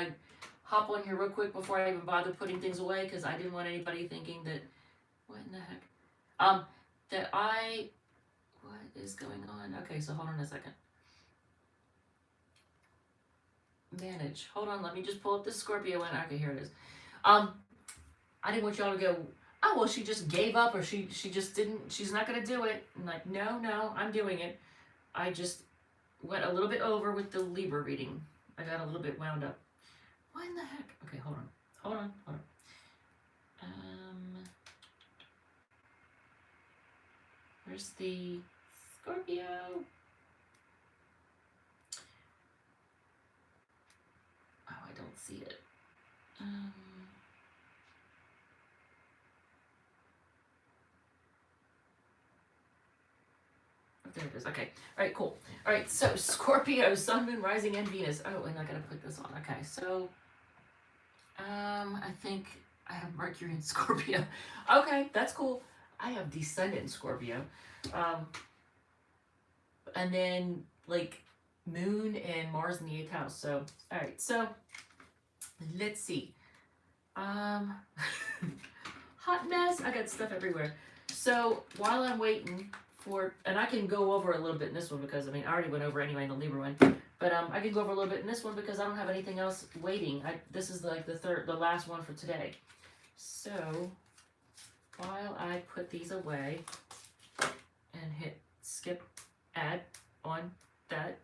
I hop on here real quick before I even bother putting things away, because I didn't want anybody thinking that, what in the heck? What is going on? Okay, so hold on a second. Manage. Hold on, let me just pull up the Scorpio one. Okay, here it is. I didn't want y'all to go, oh, well, she just gave up, or she just didn't, she's not going to do it. I'm like, no, I'm doing it. I just went a little bit over with the Libra reading. I got a little bit wound up. What in the heck? Okay, hold on. Where's the Scorpio? Oh, I don't see it. There it is. Okay. All right, cool. All right, so Scorpio, Sun, Moon, Rising, and Venus. Oh, and I gotta put this on. Okay, so I think I have Mercury in Scorpio. Okay, that's cool. I have Descendant in Scorpio. And then like Moon and Mars in the 8th house. So, all right, so let's see. Hot mess. I got stuff everywhere. So while I'm waiting for, and I can go over a little bit in this one because, I mean, I already went over anyway in the Libra one, but I can go over a little bit in this one because I don't have anything else waiting. This is like the last one for today. So while I put these away and hit skip add on that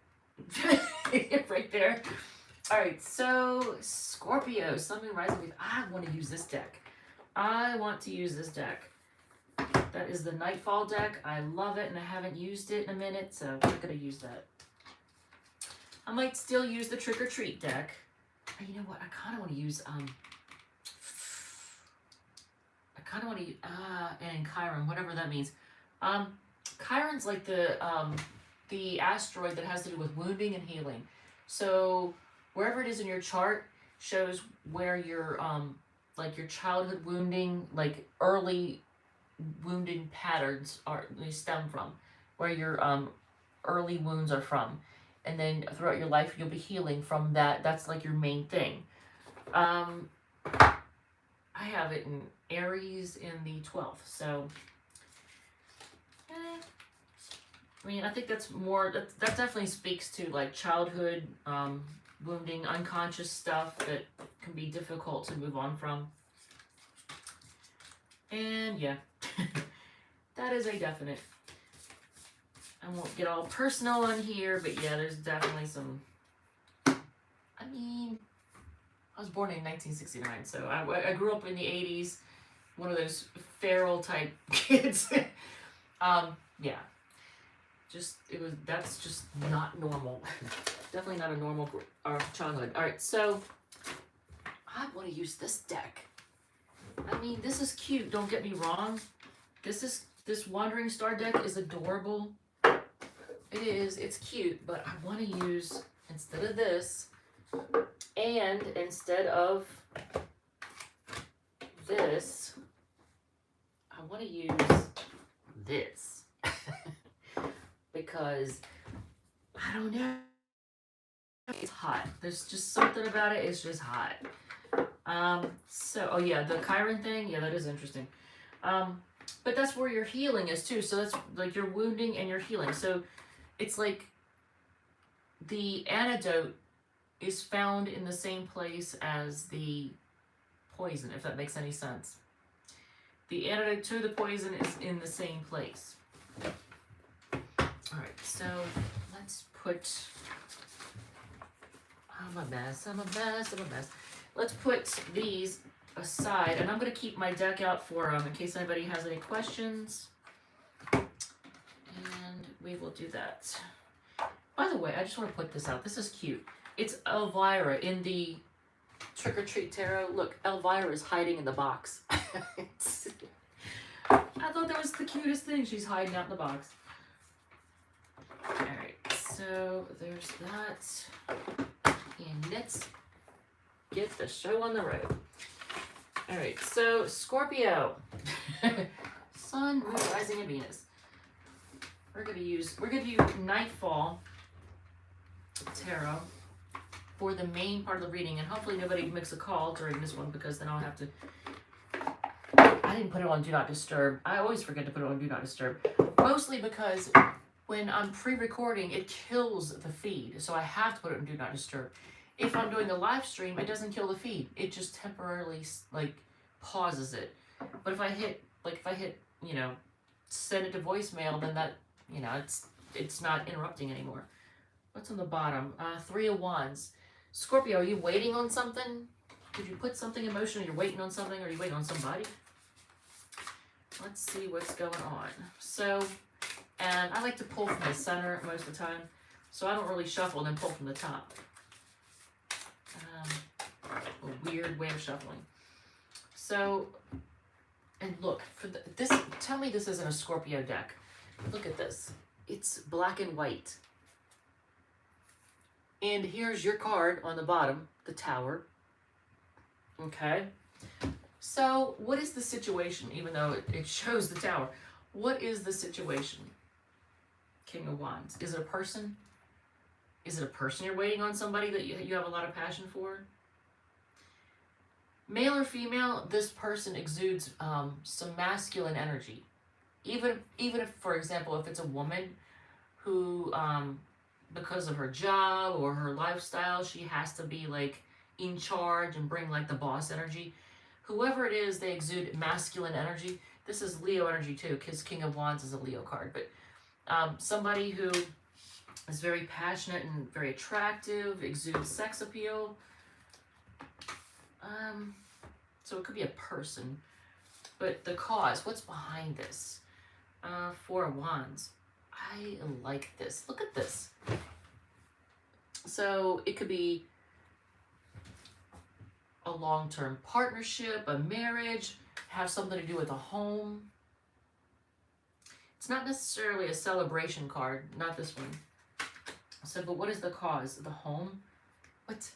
right there. All right, so Scorpio, Sun, Moon, Rising. I want to use this deck. That is the Nightfall deck. I love it, and I haven't used it in a minute, so I'm not going to use that. I might still use the Trick or Treat deck. You know what? I kind of want to use, and Chiron, whatever that means. Chiron's like the asteroid that has to do with wounding and healing. So wherever it is in your chart shows where your like your childhood wounding, like early wounding patterns they stem from, where your early wounds are from, and then throughout your life you'll be healing from that. That's like your main thing. I have it in Aries in the 12th, so I mean, I think that's more, that definitely speaks to like childhood wounding, unconscious stuff that can be difficult to move on from. And yeah, that is a definite. I won't get all personal on here, but yeah, there's definitely some, I mean, I was born in 1969, so I grew up in the 80s, one of those feral type kids. Yeah. That's just not normal. Definitely not a normal childhood. All right, so I want to use this deck. I mean, this is cute. Don't get me wrong. This Wandering Star deck is adorable. It is. It's cute, but I want to use, instead of this, and instead of this, I want to use this. Because I don't know, it's hot. There's just something about it. It's just hot. So, oh yeah, the Chiron thing. Yeah, that is interesting. But that's where your healing is too. So that's like your wounding and your healing. So it's like the antidote is found in the same place as the poison, if that makes any sense. The antidote to the poison is in the same place. All right, so let's put, I'm a mess. Let's put these aside, and I'm going to keep my deck out for in case anybody has any questions, and we will do that. By the way, I just want to put this out. This is cute. It's Elvira in the Trick or Treat Tarot. Look, Elvira is hiding in the box. I thought that was the cutest thing. She's hiding out in the box. Alright, so there's that. And let's get the show on the road. Alright, so Scorpio. Sun, Moon, Rising, and Venus. We're gonna do Nightfall Tarot. for the main part of the reading, and hopefully nobody makes a call during this one, because then I'll have to... I didn't put it on Do Not Disturb. I always forget to put it on Do Not Disturb. Mostly because when I'm pre-recording, it kills the feed. So I have to put it on Do Not Disturb. If I'm doing a live stream, it doesn't kill the feed. It just temporarily, like, pauses it. But if I hit, you know, send it to voicemail, then that, you know, it's not interrupting anymore. What's on the bottom? 3 of Wands. Scorpio, are you waiting on something? Did you put something emotional? You're waiting on something, or are you waiting on somebody? Let's see what's going on. So, and I like to pull from the center most of the time, so I don't really shuffle and then pull from the top. A weird way of shuffling. So, and look, for this, tell me this isn't a Scorpio deck. Look at this. It's black and white. And here's your card on the bottom, the Tower. Okay. So, what is the situation, even though it shows the Tower? What is the situation? King of Wands. Is it a person? Is it a person you're waiting on, somebody that you have a lot of passion for? Male or female, this person exudes some masculine energy. Even if, for example, if it's a woman who, because of her job or her lifestyle, she has to be, like, in charge and bring, like, the boss energy. Whoever it is, they exude masculine energy. This is Leo energy too, because King of Wands is a Leo card. But somebody who is very passionate and very attractive, exudes sex appeal. So it could be a person. But the cause, what's behind this? 4 of Wands. I like this. Look at this. So it could be a long-term partnership, a marriage, have something to do with a home. It's not necessarily a celebration card, not this one. So, but what is the cause? The home? What?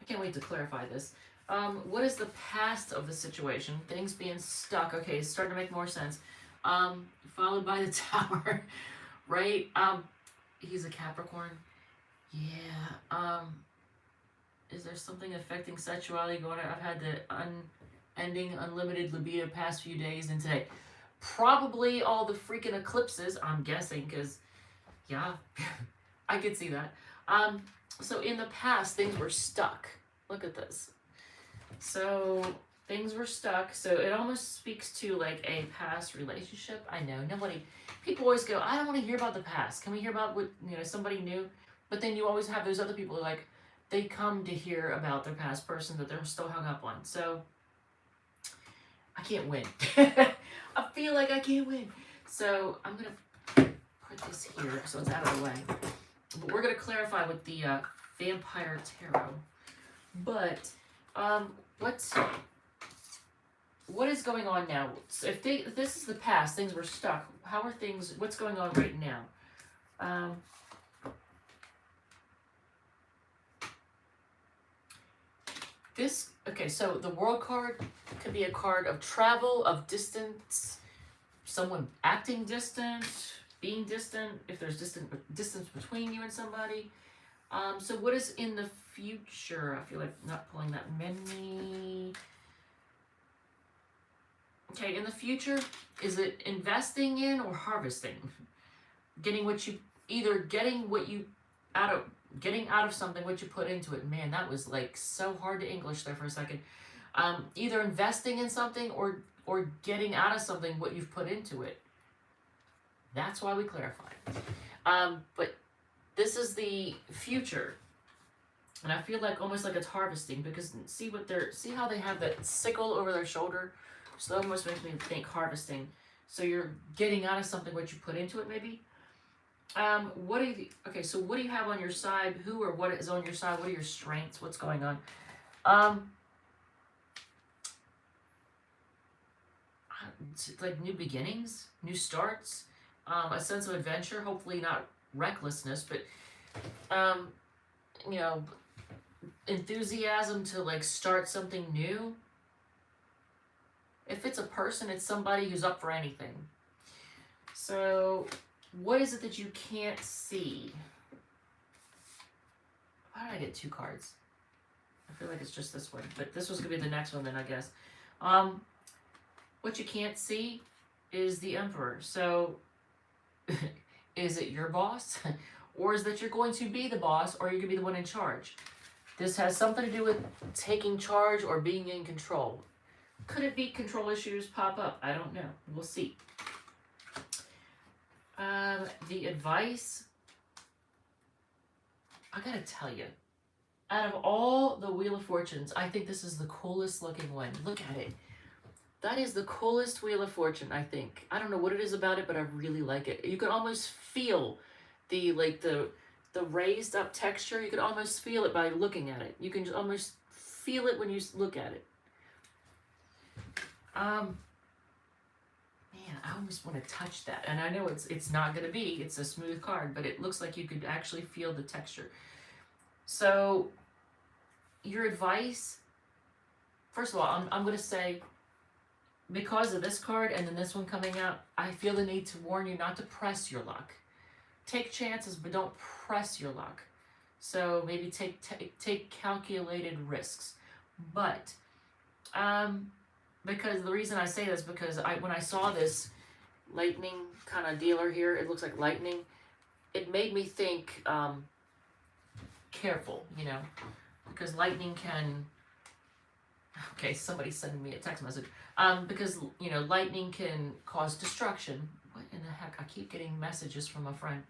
I can't wait to clarify this. What is the past of the situation? Things being stuck. Okay, it's starting to make more sense. Followed by the Tower, right? He's a Capricorn. Yeah. Is there something affecting sexuality going on? I've had the unending, unlimited libido past few days and today. Probably all the freaking eclipses, I'm guessing, because, yeah, I could see that. So in the past, things were stuck. Look at this. So things were stuck. So it almost speaks to, like, a past relationship. I know, people always go, I don't want to hear about the past. Can we hear about what, you know, somebody new? But then you always have those other people who are like, they come to hear about their past person that they're still hung up on. So, I can't win. I feel like I can't win. So, I'm going to put this here so it's out of the way. But we're going to clarify with the Vampire Tarot. But, what is going on now? So if this is the past, things were stuck. How are things, what's going on right now? Okay, so the World card could be a card of travel, of distance, someone acting distant, being distant, if there's distance between you and somebody. So what is in the future? I feel like not pulling that many. Okay, in the future, is it investing in or harvesting? Getting out of something what you put into it. Man, that was like so hard to English there for a second. Either investing in something or getting out of something what you've put into it. That's why we clarify. But this is the future. And I feel like almost like it's harvesting, because see how they have that sickle over their shoulder? So that almost makes me think harvesting. So you're getting out of something what you put into it, maybe. What do you have on your side? Who or what is on your side? What are your strengths? What's going on? Like new beginnings, new starts, a sense of adventure, hopefully not recklessness, but, you know, enthusiasm to, like, start something new. If it's a person, it's somebody who's up for anything. So, what is it that you can't see? Why did I get 2 cards? I feel like it's just this one, but this was gonna be the next one then, I guess. What you can't see is the Emperor. So is it your boss? Or is that you're going to be the boss, or you're gonna be the one in charge? This has something to do with taking charge or being in control. Could it be control issues pop up? I don't know. We'll see. The advice, I gotta tell you, out of all the Wheel of Fortunes, I think this is the coolest looking one. Look at it. That is the coolest Wheel of Fortune, I think. I don't know what it is about it, but I really like it. You can almost feel the raised up texture. You can almost feel it by looking at it. You can just almost feel it when you look at it. Man, I almost want to touch that. And I know it's not going to be. It's a smooth card, but it looks like you could actually feel the texture. So, your advice, first of all, I'm going to say, because of this card and then this one coming out, I feel the need to warn you not to press your luck. Take chances, but don't press your luck. So maybe take calculated risks. But because the reason I say this, because when I saw this lightning kind of dealer here, it looks like lightning, it made me think careful, you know, because lightning can, okay, somebody's sending me a text message, because, you know, lightning can cause destruction. What in the heck? I keep getting messages from a friend.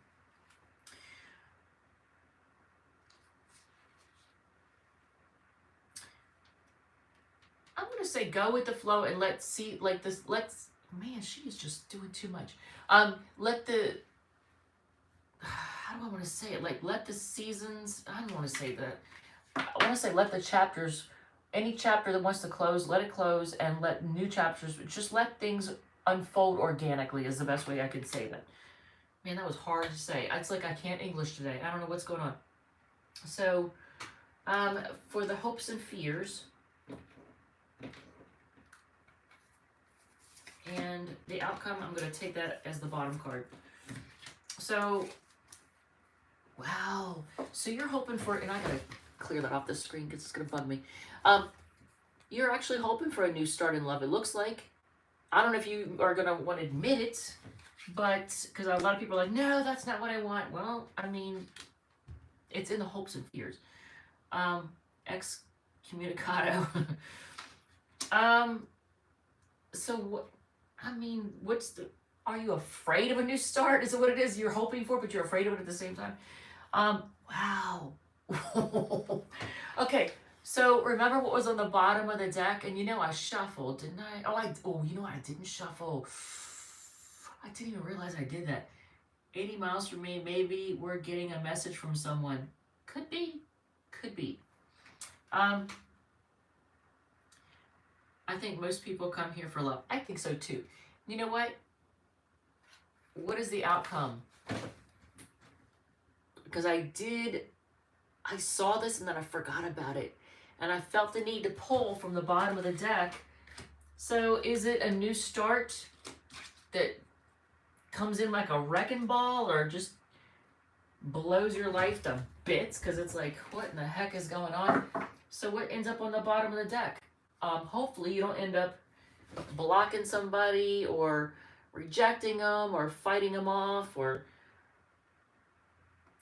I'm going to say go with the flow and let's see, like this, man, she is just doing too much. Let the, how do I want to say it? Like, let the seasons, I don't want to say that. I want to say let the chapters, any chapter that wants to close, let it close, and let new chapters, just let things unfold organically is the best way I could say that. Man, that was hard to say. It's like I can't English today. I don't know what's going on. So, for the hopes and fears, and the outcome, I'm going to take that as the bottom card. So, wow. So you're hoping for, and I got to clear that off the screen because it's going to bug me. You're actually hoping for a new start in love. It looks like, I don't know if you are going to want to admit it, but because a lot of people are like, no, that's not what I want. Well, I mean, it's in the hopes and fears. Excommunicado. So what? I mean, are you afraid of a new start? Is it what it is you're hoping for, but you're afraid of it at the same time? Wow. Okay, so remember what was on the bottom of the deck? And you know I shuffled, didn't I? Oh, you know what? I didn't shuffle. I didn't even realize I did that. 80 miles from me, maybe we're getting a message from someone. Could be. Could be. I think most people come here for love. I think so too. You know what? What is the outcome? Because I saw this and then I forgot about it. And I felt the need to pull from the bottom of the deck. So is it a new start that comes in like a wrecking ball or just blows your life to bits? Because it's like, what in the heck is going on? So what ends up on the bottom of the deck? Hopefully you don't end up blocking somebody or rejecting them or fighting them off, or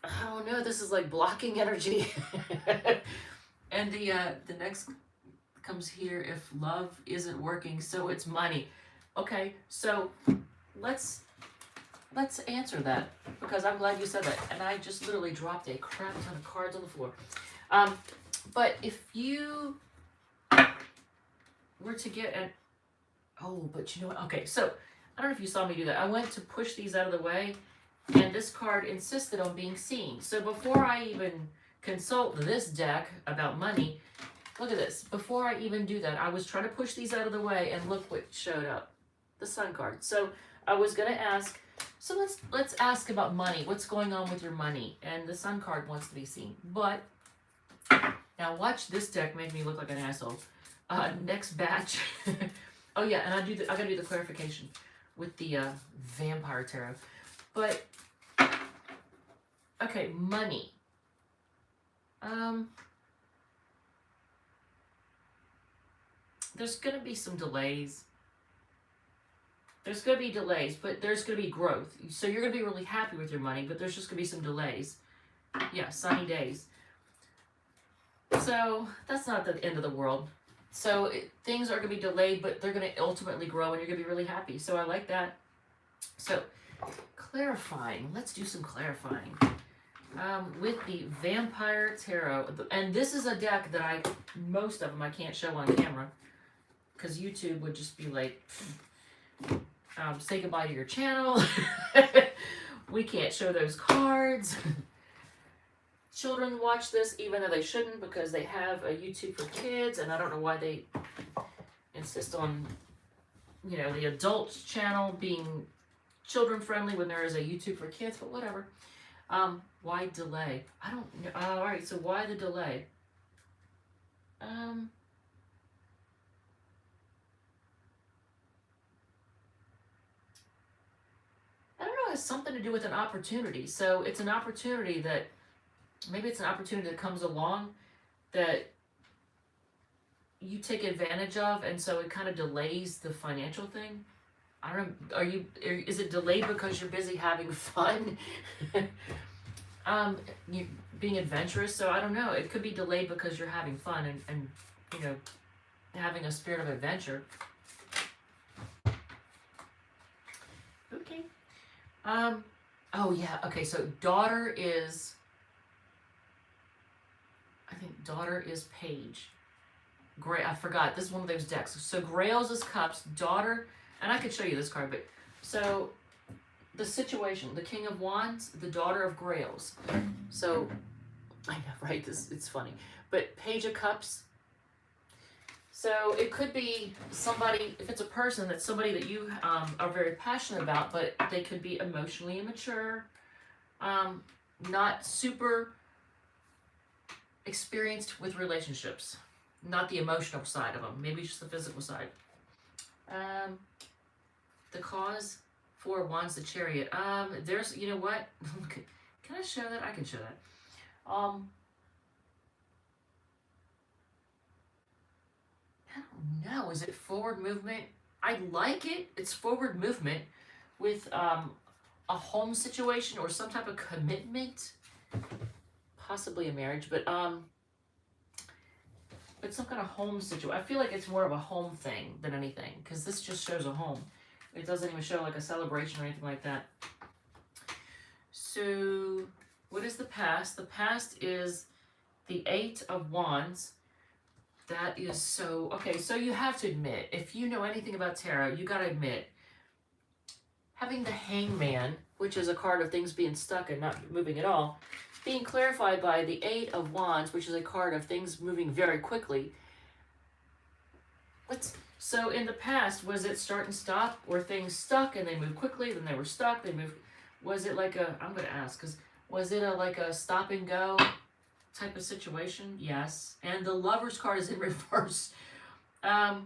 I don't know, this is like blocking energy. And the next comes here, if love isn't working, so it's money. Okay, so let's answer that, because I'm glad you said that, and I just literally dropped a crap ton of cards on the floor. But if you were to get an, oh, but you know what? Okay, so I don't know if you saw me do that. I went to push these out of the way, and this card insisted on being seen. So before I even consult this deck about money, look at this. Before I even do that, I was trying to push these out of the way, and look what showed up. The Sun card. So I was going to ask, so let's ask about money. What's going on with your money? And the Sun card wants to be seen. But now watch this deck make me look like an asshole. Next batch. Oh yeah, and I gotta do the clarification with the Vampire Tarot. But okay, money. There's going to be some delays. There's going to be delays, but there's going to be growth. So you're going to be really happy with your money, but there's just going to be some delays. Yeah, sunny days. So that's not the end of the world. So things are going to be delayed, but they're going to ultimately grow and you're going to be really happy. So I like that. So clarifying. Let's do some clarifying. With the Vampire Tarot. And this is a deck that most of them I can't show on camera. Because YouTube would just be like, say goodbye to your channel. We can't show those cards. Children watch this even though they shouldn't because they have a YouTube for kids, and I don't know why they insist on, you know, the adult channel being children friendly when there is a YouTube for kids, but whatever. Why delay? I don't know. All right, so why the delay? I don't know. It has something to do with an opportunity. So it's an opportunity that maybe it's an opportunity that comes along that you take advantage of, and so it kind of delays the financial thing. I don't know. Is it delayed because you're busy having fun? You being adventurous. So I don't know. It could be delayed because you're having fun and you know, having a spirit of adventure. Okay. Oh yeah. Okay. So daughter is. I think daughter is page. I forgot. This is one of those decks. So Grails is cups. Daughter, and I could show you this card, but so the situation, the King of Wands, the Daughter of Grails. So I know, right? It's funny, but Page of Cups. So it could be somebody. If it's a person, that's somebody that you are very passionate about, but they could be emotionally immature, not super experienced with relationships, not the emotional side of them, maybe just the physical side. The cause for Wands, the Chariot. There's, you know what? Can I show that? I can show that. I don't know. Is it forward movement? I like it. It's forward movement with a home situation or some type of commitment. Possibly a marriage, but some kind of home situation. I feel like it's more of a home thing than anything, because this just shows a home. It doesn't even show like a celebration or anything like that. So what is the past? The past is the 8 of Wands. That is so, okay, so you have to admit, if you know anything about tarot, you got to admit, having the Hangman, which is a card of things being stuck and not moving at all, being clarified by the 8 of Wands, which is a card of things moving very quickly. So in the past, was it start and stop? Were things stuck and they moved quickly, then they were stuck, they moved? Was it like a, I'm going to ask, because was it like a stop and go type of situation? Yes. And the Lover's card is in reverse. Yeah,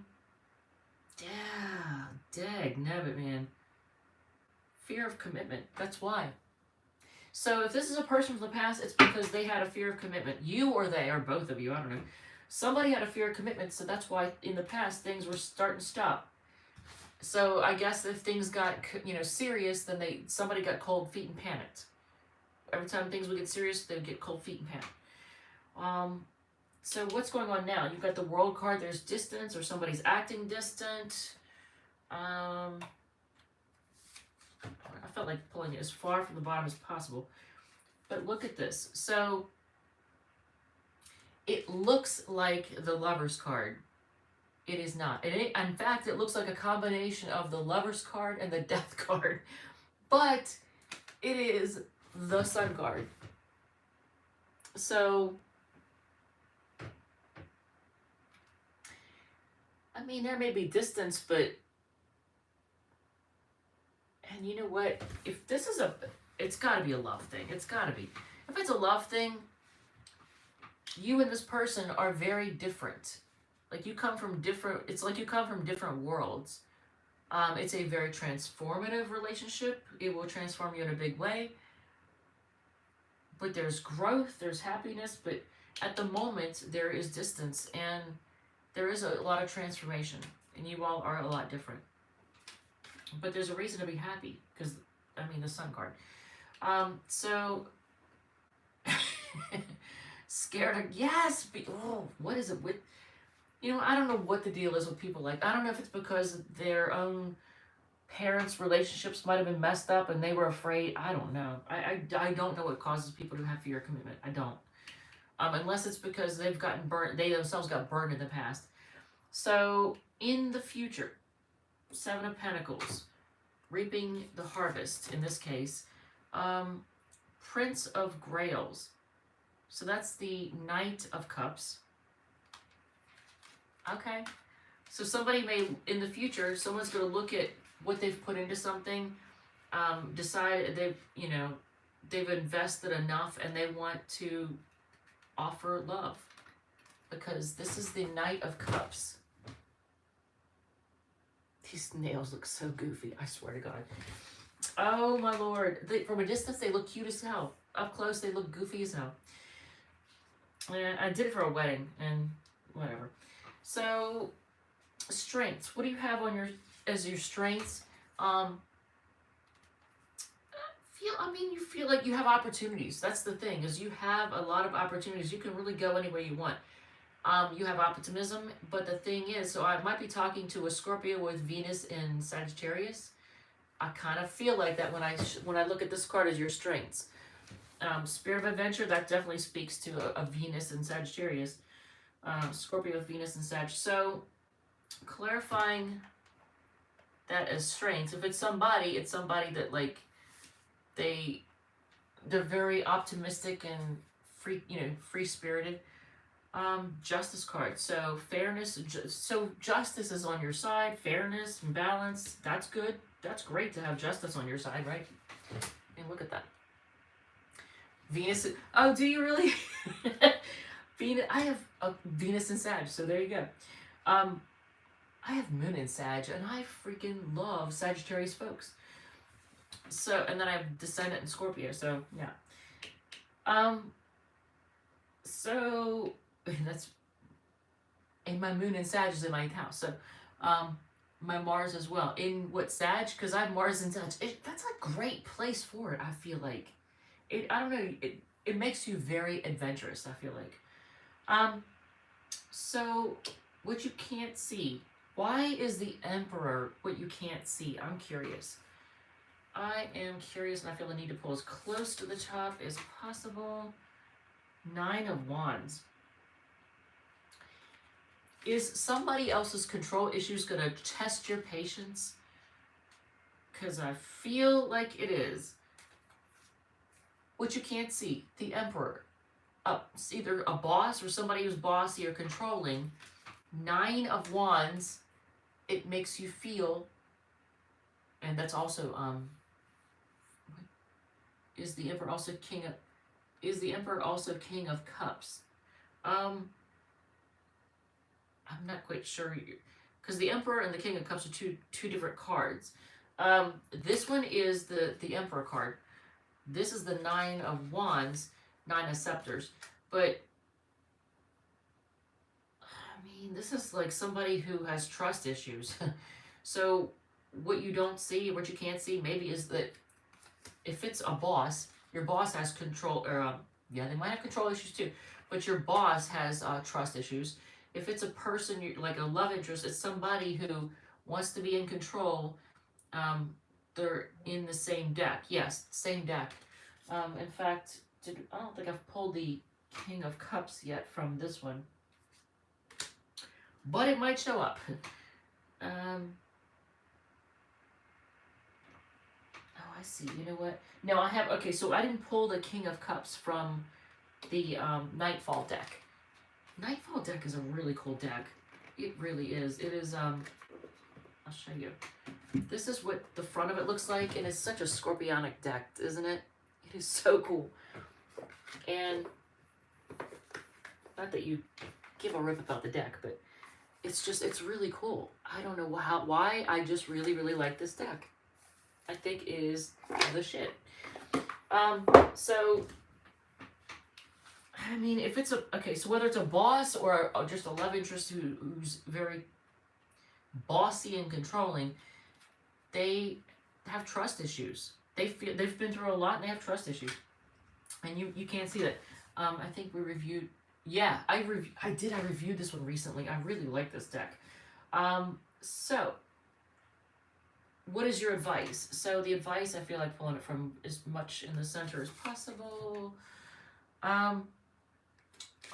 dag nabbit, man. Fear of commitment. That's why. So if this is a person from the past, it's because they had a fear of commitment. You or they, or both of you, I don't know. Somebody had a fear of commitment, so that's why in the past things were start and stop. So I guess if things got, you know, serious, then somebody got cold feet and panicked. Every time things would get serious, they'd get cold feet and panic. So what's going on now? You've got the World card. There's distance, or somebody's acting distant. I felt like pulling it as far from the bottom as possible. But look at this. So it looks like the Lover's card. It is not. In fact, it looks like a combination of the Lover's card and the Death card. But it is the Sun card. So, I mean, there may be distance, but, and you know what? If this is it's got to be a love thing. It's got to be. If it's a love thing, you and this person are very different. Like you come from different, it's like you come from different worlds. It's a very transformative relationship. It will transform you in a big way. But there's growth, there's happiness, but at the moment, there is distance and there is a lot of transformation, and you all are a lot different. But there's a reason to be happy, because, I mean, the Sun card. So, scared of, yes, what is it with, you know, I don't know what the deal is with people like, I don't know if it's because their own parents' relationships might have been messed up and they were afraid. I don't know. I don't know what causes people to have fear of commitment. I don't. Unless it's because they've gotten burnt, they themselves got burned in the past. So, in the future, Seven of Pentacles, reaping the harvest in this case. Prince of Grails. So that's the Knight of Cups. Okay. So somebody may, in the future, someone's going to look at what they've put into something, decide they've invested enough and they want to offer love. Because this is the Knight of Cups. These nails look so goofy, I swear to God. Oh my Lord. From a distance, they look cute as hell. Up close, they look goofy as hell. And I did it for a wedding, and whatever. So, strengths. What do you have on your strengths? You feel like you have opportunities. That's the thing, is you have a lot of opportunities. You can really go anywhere you want. You have optimism, but the thing is, so I might be talking to a Scorpio with Venus in Sagittarius. I kind of feel like that when I look at this card as your strengths. Spirit of adventure, that definitely speaks to a Venus in Sagittarius. Scorpio with Venus and Sag. So, clarifying that as strengths. If it's somebody that like they're very optimistic and free-spirited. Justice card. So fairness. So justice is on your side. Fairness and balance. That's good. That's great to have justice on your side, right? And look at that. Venus. Oh, do you really? Venus. I have a Venus in Sag. So there you go. I have Moon in Sag, and I freaking love Sagittarius folks. So, and then I have Descendant in Scorpio. So yeah. So that's, and my Moon in Sag is in my 8th house. So, my Mars as well. In what, Sag? Because I have Mars in Sag. That's a great place for it, I feel like. I don't know, it makes you very adventurous, I feel like. So, what you can't see. Why is the Emperor what you can't see? I'm curious. I am curious, and I feel the need to pull as close to the top as possible. 9 of Wands. Is somebody else's control issues going to test your patience? Because I feel like it is. What you can't see, the Emperor. It's either a boss or somebody who's bossy or controlling. 9 of Wands, it makes you feel, and that's also, is the Emperor also King of Cups? I'm not quite sure, because the Emperor and the King of Cups are two different cards. This one is the Emperor card. This is the 9 of Wands, 9 of Scepters. But, I mean, this is like somebody who has trust issues. So, what you don't see, what you can't see, maybe is that if it's a boss, your boss has control, or, yeah, they might have control issues too, but your boss has trust issues. If it's a person, like a love interest, it's somebody who wants to be in control. They're in the same deck. Yes, same deck. In fact, I don't think I've pulled the King of Cups yet from this one. But it might show up. Oh, I see. You know what? No, I have... Okay, so I didn't pull the King of Cups from the Nightfall deck. Nightfall deck is a really cool deck. It really is. It is... I'll show you. This is what the front of it looks like, and it's such a scorpionic deck, isn't it? It is so cool. And not that you give a rip about the deck, but it's really cool. I don't know why, I just really, really like this deck. I think it is the shit. So I mean, if it's okay, so whether it's a boss or just a love interest who's very bossy and controlling, they have trust issues. They've been through a lot and they have trust issues, and you can't see that. I think we reviewed. Yeah, I reviewed this one recently. I really like this deck. So what is your advice? So the advice, I feel like pulling it from as much in the center as possible.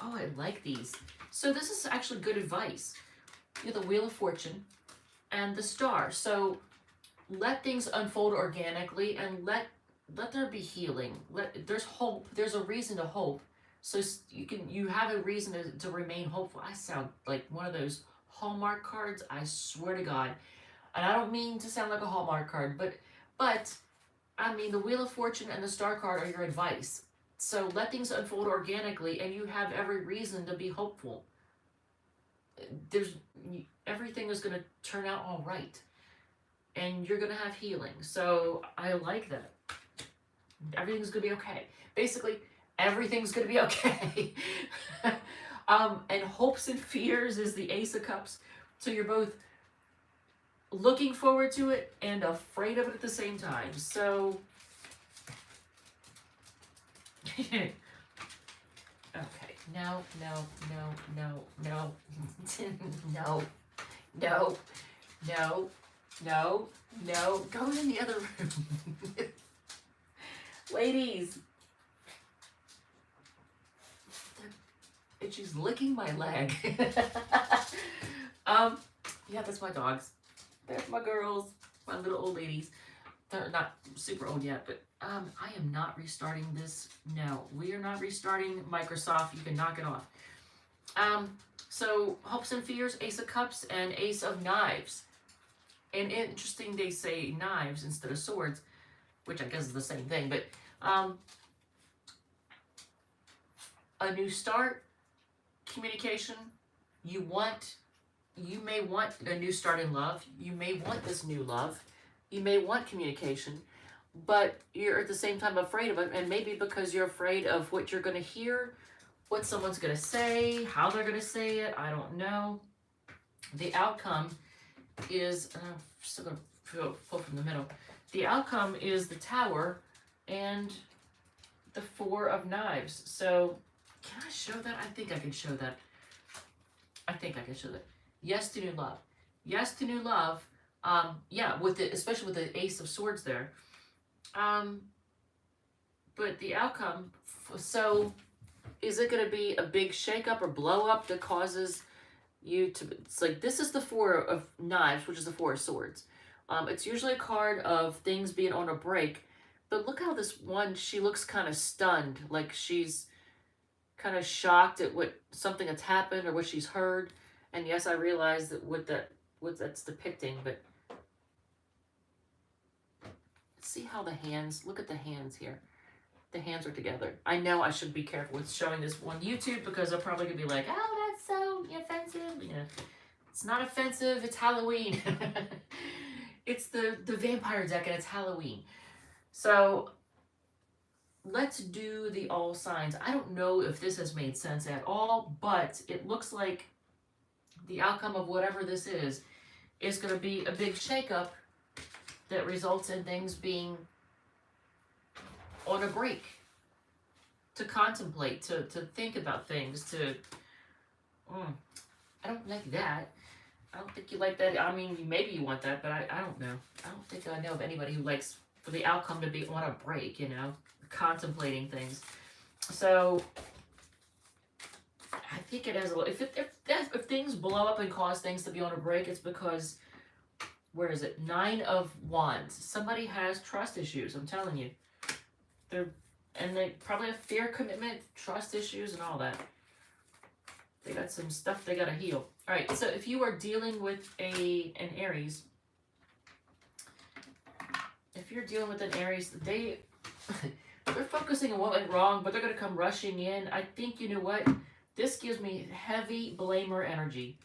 Oh, I like these. So this is actually good advice. You have the Wheel of Fortune and the Star. So let things unfold organically and let there be healing. There's hope. There's a reason to hope. So you have a reason to remain hopeful. I sound like one of those Hallmark cards. I swear to God. And I don't mean to sound like a Hallmark card, but I mean the Wheel of Fortune and the Star card are your advice. So let things unfold organically, and you have every reason to be hopeful. Everything is going to turn out all right, and you're going to have healing. So I like that. Everything's going to be okay. Basically, everything's going to be okay. And hopes and fears is the Ace of Cups. So you're both looking forward to it and afraid of it at the same time. So okay, no, no, no, no, no, no, no, no, no, no, go in the other room. Ladies, she's licking my leg. Yeah, that's my dogs. That's my girls, my little old ladies. They're not super old yet, but I am not restarting this. No, we are not restarting Microsoft. You can knock it off. So hopes and fears, Ace of Cups and Ace of Knives. And interesting, they say knives instead of swords, which I guess is the same thing. But a new start, communication. You may want a new start in love. You may want this new love. You may want communication, but you're at the same time afraid of it. And maybe because you're afraid of what you're going to hear, what someone's going to say, how they're going to say it. I don't know. The outcome is, I'm still going to pull from the middle. The outcome is the Tower and the Four of Knives. So can I show that? I think I can show that. Yes to new love. Yes to new love. Yeah, especially with the Ace of Swords there. But the outcome, so is it going to be a big shakeup or blow up that causes you to, it's like, this is the Four of Knives, which is the Four of Swords. It's usually a card of things being on a break, but look how this one, she looks kind of stunned, like she's kind of shocked at something that's happened or what she's heard. And yes, I realize that what that's depicting, but see how the hands, look at the hands here. The hands are together. I know I should be careful with showing this on YouTube because they're probably going to be like, oh, that's so offensive. You know, it's not offensive. It's Halloween. It's the vampire deck and it's Halloween. So let's do the all signs. I don't know if this has made sense at all, but it looks like the outcome of whatever this is going to be a big shakeup that results in things being on a break, to contemplate, to think about things, I don't like that. I don't think you like that. I mean, maybe you want that, but I don't know. I don't think I know of anybody who likes for the outcome to be on a break, you know, contemplating things. So I think it has a little, if things blow up and cause things to be on a break, it's because, where is it? 9 of Wands. Somebody has trust issues, I'm telling you. They probably have fear, commitment, trust issues, and all that. They got some stuff they got to heal. All right, so if you are dealing with an Aries, they're focusing on what went wrong, but they're going to come rushing in. I think, you know what? This gives me heavy blamer energy.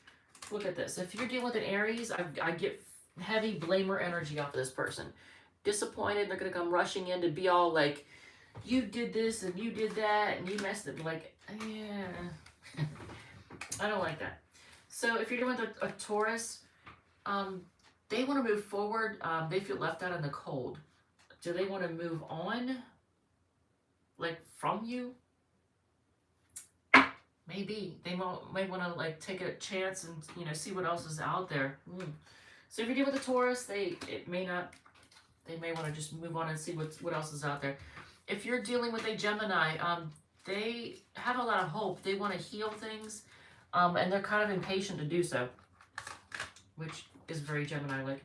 Look at this. If you're dealing with an Aries, I get heavy blamer energy off of this person. Disappointed, they're going to come rushing in to be all like, you did this and you did that and you messed it. Like, Yeah. I don't like that. So if you're dealing with a Taurus, they want to move forward. They feel left out in the cold. Do they want to move on, like, from you? Maybe. They might want to, like, take a chance and, you know, see what else is out there. So if you're dealing with a Taurus, they may want to just move on and see what else is out there. If you're dealing with a Gemini, they have a lot of hope. They want to heal things, and they're kind of impatient to do so, which is very Gemini-like.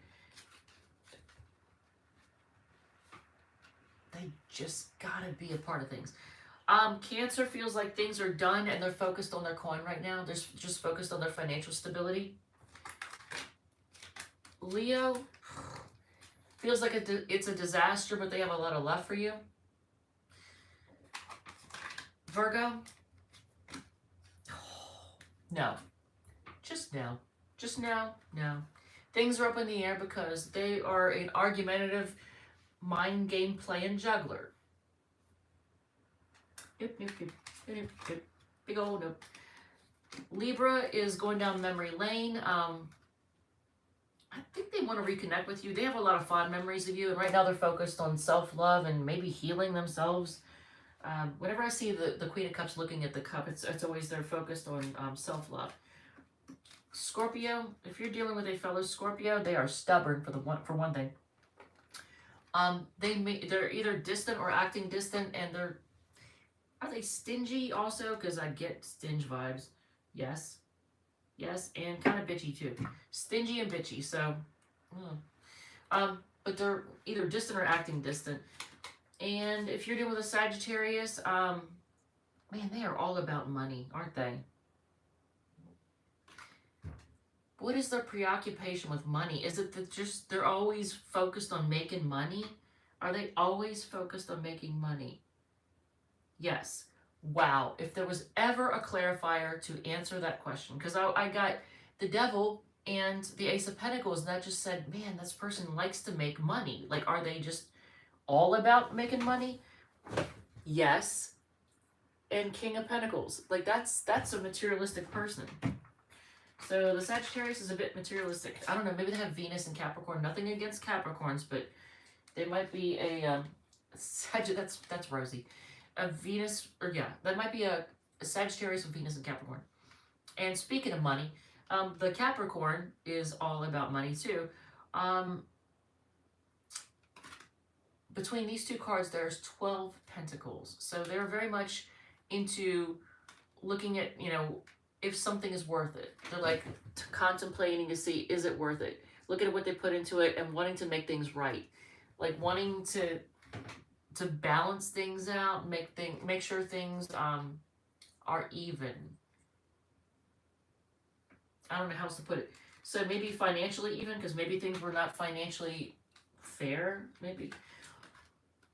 They just gotta be a part of things. Cancer feels like things are done and they're focused on their coin right now. They're just focused on their financial stability. Leo feels like it's a disaster, but they have a lot of love for you. Virgo, no. Just no. Just no. Things are up in the air because they are an argumentative, mind game playing juggler. Nope. Big old nope. Libra is going down memory lane. I think they want to reconnect with you. They have a lot of fond memories of you, and right now they're focused on self-love and maybe healing themselves. Whenever I see the Queen of Cups looking at the cup, it's always they're focused on self-love. Scorpio, if you're dealing with a fellow Scorpio, they are stubborn for one thing. They're either distant or acting distant, and are they stingy also? Because I get stinge vibes. Yes, and kind of bitchy too. Stingy and bitchy. So, but they're either distant or acting distant. And if you're dealing with a Sagittarius, man, they are all about money, aren't they? What is their preoccupation with money? Is it that just they're always focused on making money? Are they always focused on making money? Yes. Wow. If there was ever a clarifier to answer that question, because I got the Devil and the Ace of Pentacles, and that just said, man, this person likes to make money. Like, are they just all about making money? Yes. And King of Pentacles. Like, that's a materialistic person. So the Sagittarius is a bit materialistic. I don't know, maybe they have Venus and Capricorn. Nothing against Capricorns, but they might be a that's rosy. A Venus, or yeah, that might be a Sagittarius with Venus and Capricorn. And speaking of money, the Capricorn is all about money too. Between these two cards, there's 12 pentacles. So they're very much into looking at, you know, if something is worth it. They're like contemplating to see, is it worth it? Looking at what they put into it and wanting to make things right. Like wanting to balance things out, make sure things are even. I don't know how else to put it. So maybe financially even, because maybe things were not financially fair, maybe.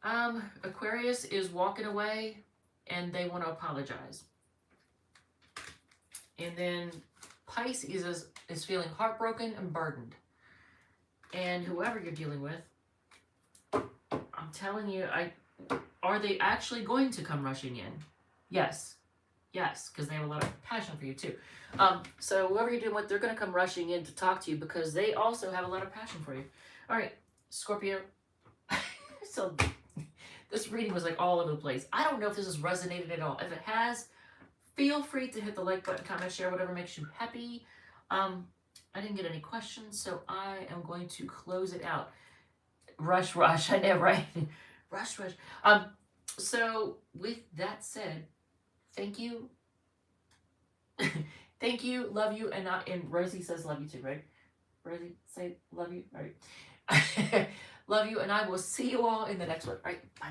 Aquarius is walking away and they want to apologize. And then Pisces is feeling heartbroken and burdened. And whoever you're dealing with, I'm telling you, are they actually going to come rushing in? Yes, because they have a lot of passion for you too. So whoever you're dealing with, they're going to come rushing in to talk to you because they also have a lot of passion for you. All right, Scorpio. So this reading was like all over the place. I don't know if this has resonated at all. If it has, feel free to hit the like button, comment, share, whatever makes you happy. I didn't get any questions, so I am going to close it out. Rush, I know, right? Rush. So with that said, thank you. Thank you, love you, and Rosie says love you too, right? Rosie, say love you, all right. Love you, and I will see you all in the next one. All right, bye.